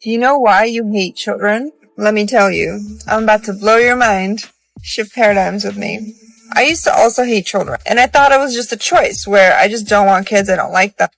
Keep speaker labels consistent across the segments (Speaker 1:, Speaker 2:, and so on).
Speaker 1: Do you know why you hate children? Let me tell you. I'm about to blow your mind. Shift paradigms with me. I used to also hate children, and I thought it was just a choice where I just don't want kids, I don't like them.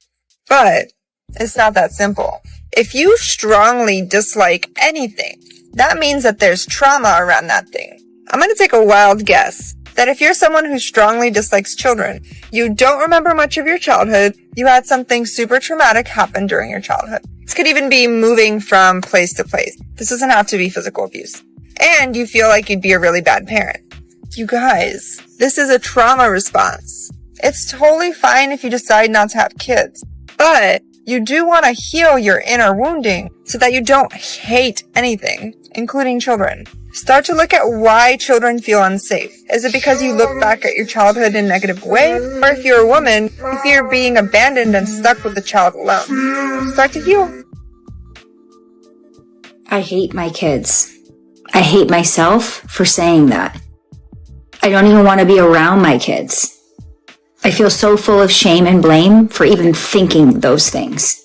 Speaker 1: But it's not that simple. If you strongly dislike anything, that means that there's trauma around that thing. I'm going to take a wild guess that if you're someone who strongly dislikes children, you don't remember much of your childhood, you had something super traumatic happen during your childhood. This could even be moving from place to place. This doesn't have to be physical abuse. And you feel like you'd be a really bad parent. You guys, this is a trauma response. It's totally fine if you decide not to have kids, but you do want to heal your inner wounding so that you don't hate anything, including children. Start to look at why children feel unsafe. Is it because you look back at your childhood in a negative way? Or if you're a woman, you fear being abandoned and stuck with the child alone. Start to heal.
Speaker 2: I hate my kids. I hate myself for saying that. I don't even want to be around my kids. I feel so full of shame and blame for even thinking those things.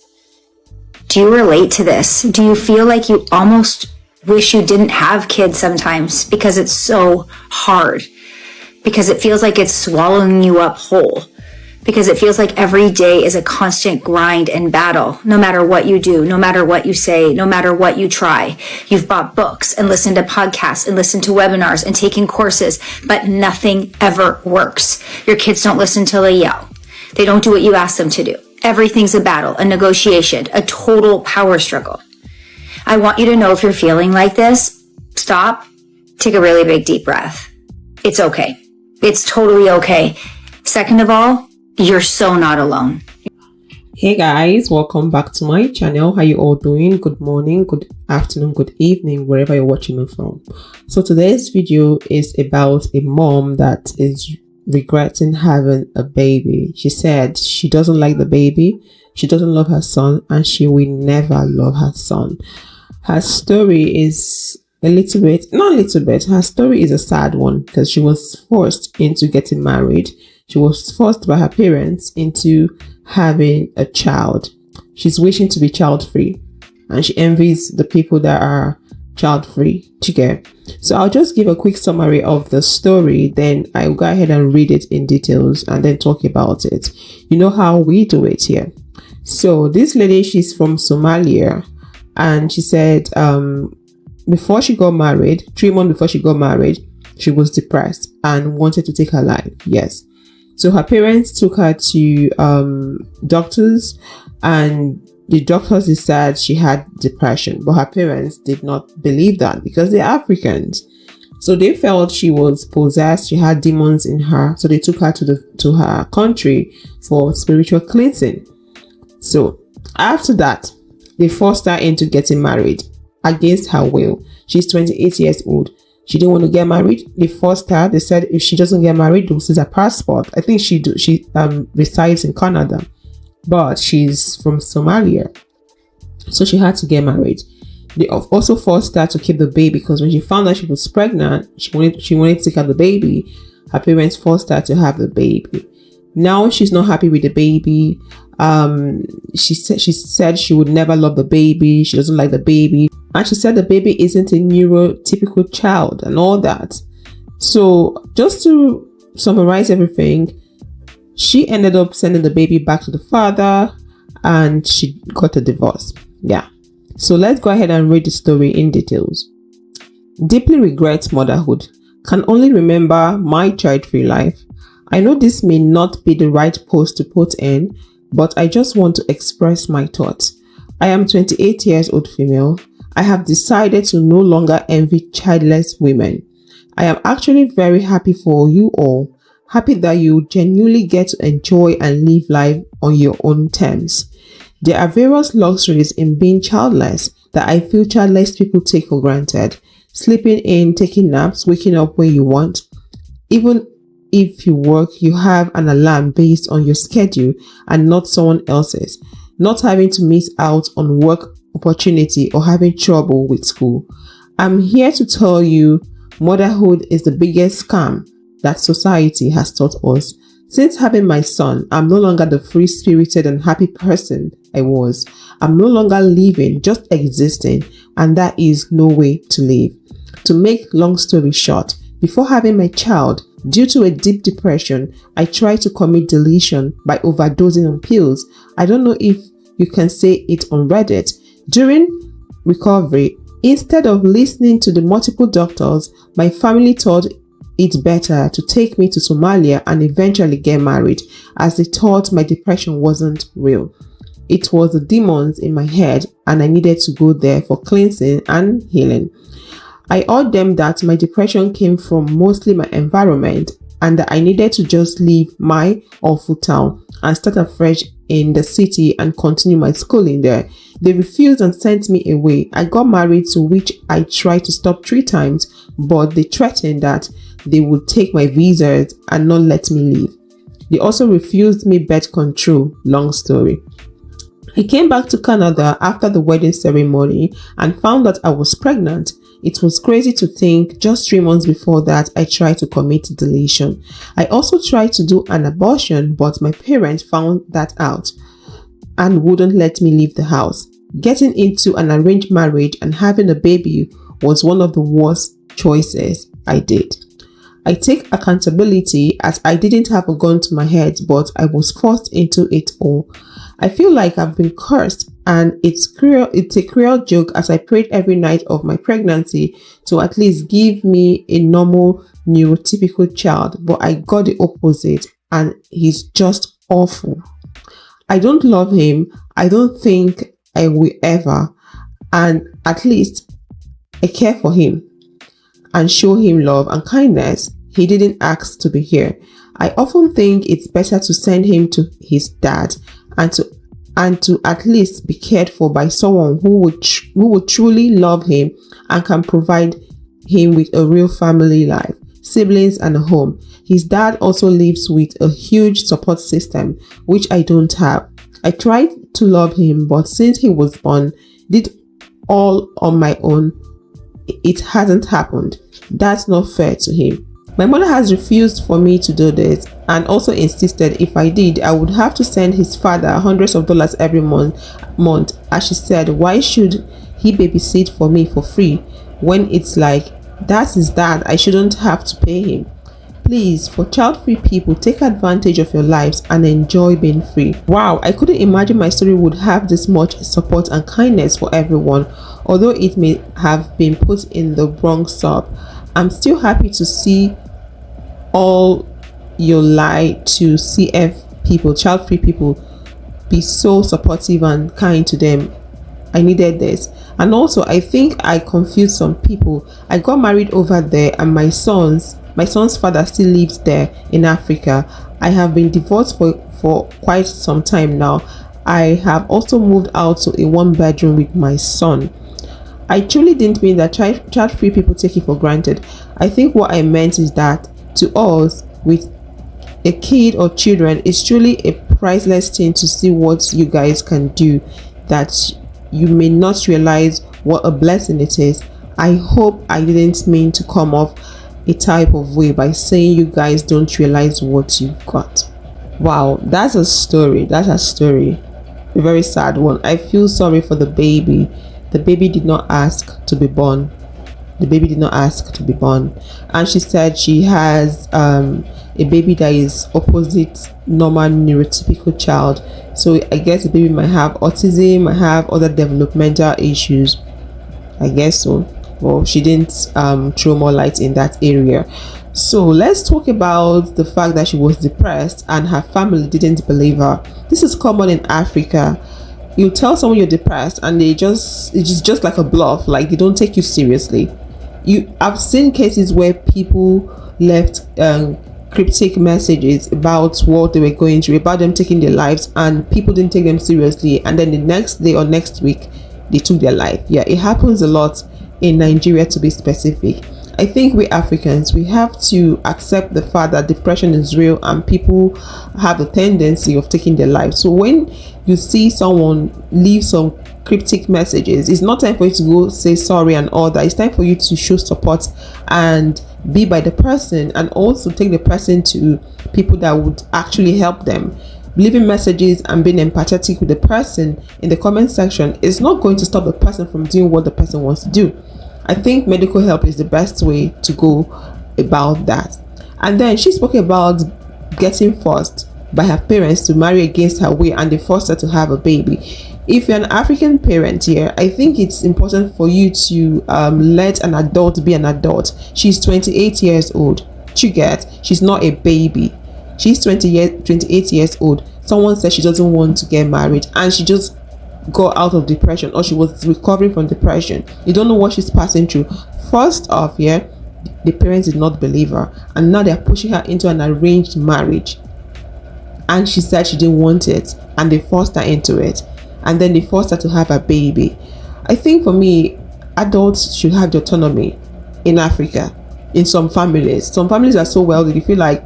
Speaker 2: Do you relate to this? Do you feel like you almost wish you didn't have kids sometimes because it's so hard? Because it feels like it's swallowing you up whole? Because it feels like every day is a constant grind and battle, no matter what you do, no matter what you say, no matter what you try. You've bought books and listened to podcasts and listened to webinars and taken courses, but nothing ever works. Your kids don't listen till they yell. They don't do what you ask them to do. Everything's a battle, a negotiation, a total power struggle. I want you to know if you're feeling like this, stop, take a really big deep breath. It's okay. It's totally okay. Second of all, you're so not alone.
Speaker 3: Hey guys, welcome back to my channel. How you all doing? Good morning, good afternoon, good evening, wherever you're watching me from. So today's video is about a mom that is regretting having a baby. She said she doesn't like the baby, she doesn't love her son, and she will never love her son. Her story is her story is a sad one because she was forced into getting married. She was forced by her parents into having a child. She's wishing to be child-free, and she envies the people that are child-free to get. So I'll just give a quick summary of the story, then I'll go ahead and read it in details and then talk about it. You know how we do it here. So this lady, she's from Somalia, and she said before she got married, 3 months before she got married, she was depressed and wanted to take her life. Yes. So her parents took her to doctors, and the doctors decided she had depression, but her parents did not believe that because they're Africans. So they felt she was possessed, she had demons in her. So they took her to her country for spiritual cleansing. So after that, they forced her into getting married against her will. She's 28 years old. She didn't want to get married. They forced her. They said if she doesn't get married, they'll seize her passport. I think she resides in Canada, but she's from Somalia, so she had to get married. They also forced her to keep the baby because when she found out she was pregnant, she wanted to take out the baby. Her parents forced her to have the baby. Now she's not happy with the baby. She said she would never love the baby. She doesn't like the baby. And she said the baby isn't a neurotypical child and all that. So just to summarize everything, she ended up sending the baby back to the father and she got a divorce. Yeah. So let's go ahead and read the story in details. Deeply regrets motherhood. Can only remember my child-free life. I know this may not be the right post to put in, but I just want to express my thoughts. I am 28 years old female. I have decided to no longer envy childless women. I am actually very happy for you all. Happy that you genuinely get to enjoy and live life on your own terms. There are various luxuries in being childless that I feel childless people take for granted. Sleeping in, taking naps, waking up when you want. Even if you work, you have an alarm based on your schedule and not someone else's. Not having to miss out on work opportunity or having trouble with school. I'm here to tell you motherhood is the biggest scam that society has taught us Since having my son, I'm no longer the free-spirited and happy person I was. I'm no longer living, just existing, and that is no way to live. To make long story short, before having my child, due to a deep depression, I tried to commit deletion by overdosing on pills. I don't know if you can say it on Reddit. During recovery, instead of listening to the multiple doctors, my family thought it's better to take me to Somalia and eventually get married, as they thought my depression wasn't real. It was the demons in my head, and I needed to go there for cleansing and healing. I told them that my depression came from mostly my environment and that I needed to just leave my awful town and start afresh in the city and continue my schooling there. They refused and sent me away. I got married, to which I tried to stop 3 times, but they threatened that they would take my visas and not let me leave. They also refused me birth control. Long story. I came back to Canada after the wedding ceremony and found that I was pregnant. It was crazy to think just 3 months before that I tried to commit deletion. I also tried to do an abortion, but my parents found that out and wouldn't let me leave the house. Getting into an arranged marriage and having a baby was one of the worst choices I did. I take accountability, as I didn't have a gun to my head, but I was forced into it all. I feel like I've been cursed, and it's a cruel joke, as I prayed every night of my pregnancy to at least give me a normal neurotypical child, but I got the opposite, and he's just awful. I don't love him. I don't think I will ever, and at least I care for him and show him love and kindness. He didn't ask to be here. I often think it's better to send him to his dad and to at least be cared for by someone who would truly love him and can provide him with a real family life, siblings, and a home. His dad also lives with a huge support system, which I don't have. I tried to love him, but since he was born, did all on my own. It hasn't happened. That's not fair to him. My mother has refused for me to do this and also insisted if I did, I would have to send his father hundreds of dollars every month. As she said, why should he babysit for me for free when it's like, that's his dad, I shouldn't have to pay him. Please, for child-free people, take advantage of your lives and enjoy being free. Wow, I couldn't imagine my story would have this much support and kindness for everyone, although it may have been put in the wrong sub. I'm still happy to see all your light to CF people, child-free people, be so supportive and kind to them. I needed this. And also, I think I confused some people. I got married over there, and my son's father still lives there in Africa. I have been divorced for quite some time now. I have also moved out to a 1-bedroom with my son. I truly didn't mean that child-free people take it for granted. I think what I meant is that to us, with a kid or children, it's truly a priceless thing to see what you guys can do, that you may not realize what a blessing it is. I hope I didn't mean to come off a type of way by saying you guys don't realize what you've got. Wow, that's a story. A very sad one. I feel sorry for the baby. The baby did not ask to be born. And she said she has a baby that is opposite normal neurotypical child. So I guess the baby might have autism, might have other developmental issues. I guess so. Well, she didn't throw more light in that area. So let's talk about the fact that she was depressed and her family didn't believe her. This is common in Africa. You tell someone you're depressed and it's just like a bluff, like they don't take you seriously. I've seen cases where people left cryptic messages about what they were going through, about them taking their lives, and people didn't take them seriously, and then the next day or next week they took their life. Yeah, it happens a lot in Nigeria, to be specific. I think we Africans, we have to accept the fact that depression is real and people have the tendency of taking their lives. So when you see someone leave some cryptic messages, it's not time for you to go say sorry and all that. It's time for you to show support and be by the person, and also take the person to people that would actually help them. Leaving messages and being empathetic with the person in the comment section is not going to stop the person from doing what the person wants to do. I think medical help is the best way to go about that. And then she spoke about getting forced by her parents to marry against her will, and they forced her to have a baby. If you're an African parent here, I think it's important for you to let an adult be an adult. She's 28 years old. You get? She's not a baby. She's 28 years old. Someone said she doesn't want to get married, and she just got out of depression, or she was recovering from depression. You don't know what she's passing through. First off, the parents did not believe her, and now they're pushing her into an arranged marriage. And she said she didn't want it, and they forced her into it. And then they forced her to have a baby. I think for me, adults should have the autonomy in Africa. In some families are so wealthy, they feel like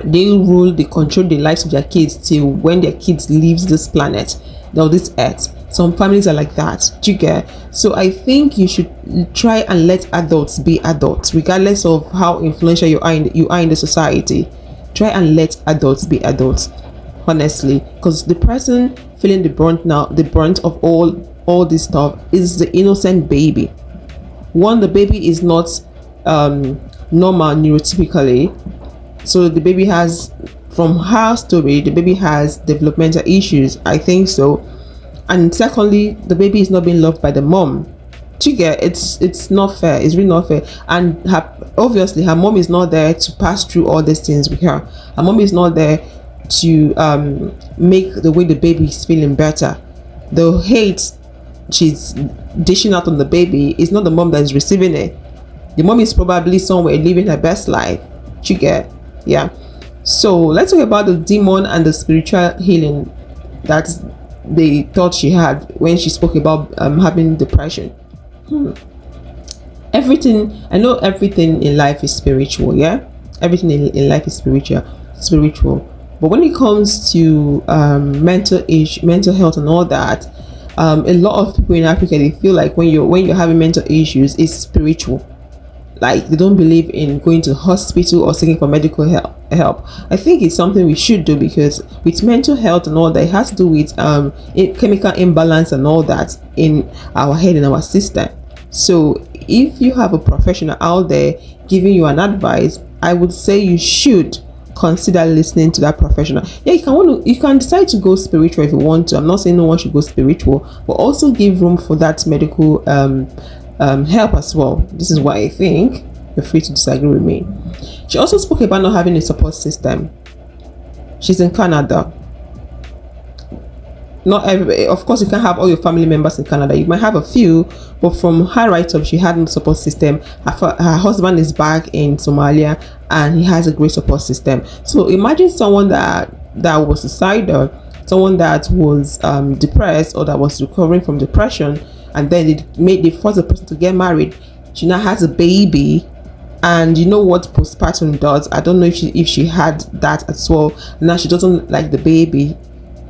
Speaker 3: they rule, they control the lives of their kids till when their kids leaves this planet, or this earth. Some families are like that. Do you get? So I think you should try and let adults be adults, regardless of how influential you are in the society. Try and let adults be adults, honestly, because the person feeling the brunt of all this stuff is the innocent baby. One, the baby is not normal neurotypically, so the baby has, from her story, the baby has developmental issues, I think so. And secondly, the baby is not being loved by the mom. It's not fair. It's really not fair. And obviously her mom is not there to pass through all these things with her. Her mom is not there to make the way the baby is feeling better. The hate she's dishing out on the baby is not the mom that is receiving it. The mom is probably somewhere living her best life. Yeah. So let's talk about the demon and the spiritual healing that they thought she had when she spoke about having depression. Everything in life is spiritual. Everything in life is spiritual. But when it comes to mental health and all that, a lot of people in Africa, they feel like when you're having mental issues, it's spiritual. Like they don't believe in going to the hospital or seeking for medical help. I think it's something we should do, because with mental health and all that, it has to do with chemical imbalance and all that in our head and our system. So if you have a professional out there giving you an advice, I would say you should consider listening to that professional. You can decide to go spiritual if you want to. I'm not saying no one should go spiritual, but also give room for that medical help as well. This is what I think. You're free to disagree with me. She also spoke about not having a support system. She's in Canada. Not everybody, of course, you can't have all your family members in Canada. You might have a few, but from her write-up, she had no support system. Her husband is back in Somalia, and he has a great support system. So imagine someone that was suicidal, someone that was depressed, or that was recovering from depression, and then they forced the person to get married. She now has a baby, and you know what postpartum does. I don't know if she had that as well. Now she doesn't like the baby.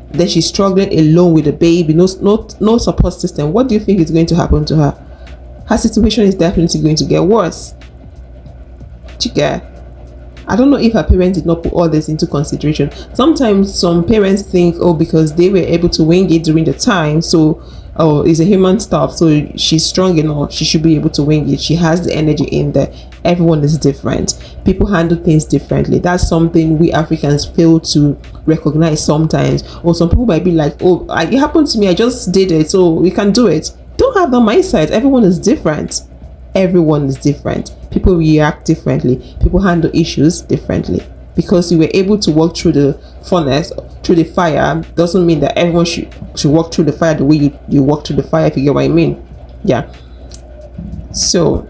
Speaker 3: Then she's struggling alone with the baby, no support system. What do you think is going to happen to her? Her situation is definitely going to get worse. I don't know if her parents did not put all this into consideration. Sometimes some parents think, because they were able to wing it during the time, so it's a human stuff, so she's strong enough, she should be able to wing it. She has the energy in there. Everyone is different. People handle things differently. That's something we Africans fail to recognize sometimes. Or some people might be like, it happened to me, I just did it, so we can do it. Don't have that mindset. Everyone is different. People react differently. People handle issues differently. Because you were able to walk through the furnace, through the fire, doesn't mean that everyone should walk through the fire the way you walk through the fire, if you get what I mean. So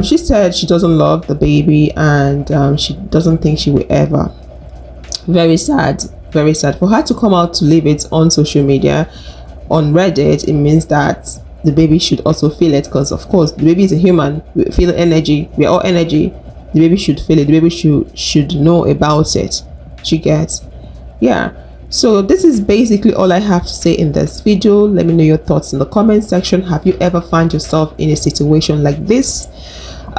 Speaker 3: she said she doesn't love the baby, and she doesn't think she will ever. Very sad for her to come out to leave it on social media, on Reddit. It means that the baby should also feel it, because of course the baby is a human. We feel energy. We're all energy. The baby should feel it. The baby should know about it. She gets. So this is basically all I have to say in this video. Let me know your thoughts in the comment section. Have you ever found yourself in a situation like this?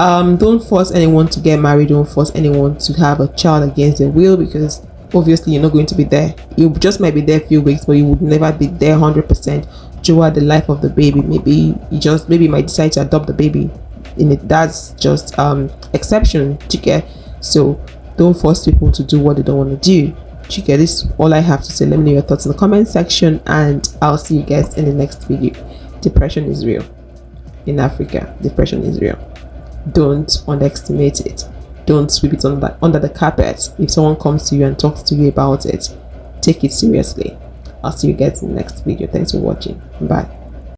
Speaker 3: Don't force anyone to get married. Don't force anyone to have a child against their will, because obviously you're not going to be there. You just might be there a few weeks, but you would never be there 100% throughout the life of the baby. Maybe you might decide to adopt the baby in it. That's just exception, okay? So don't force people to do what they don't want to do. Okay, this is all I have to say. Let me know your thoughts in the comment section, and I'll see you guys in the next video. Depression is real in Africa. Depression is real. Don't underestimate it. Don't sweep it under the carpet. If someone comes to you and talks to you about it, take it seriously. I'll see you guys in the next video. Thanks for watching. Bye.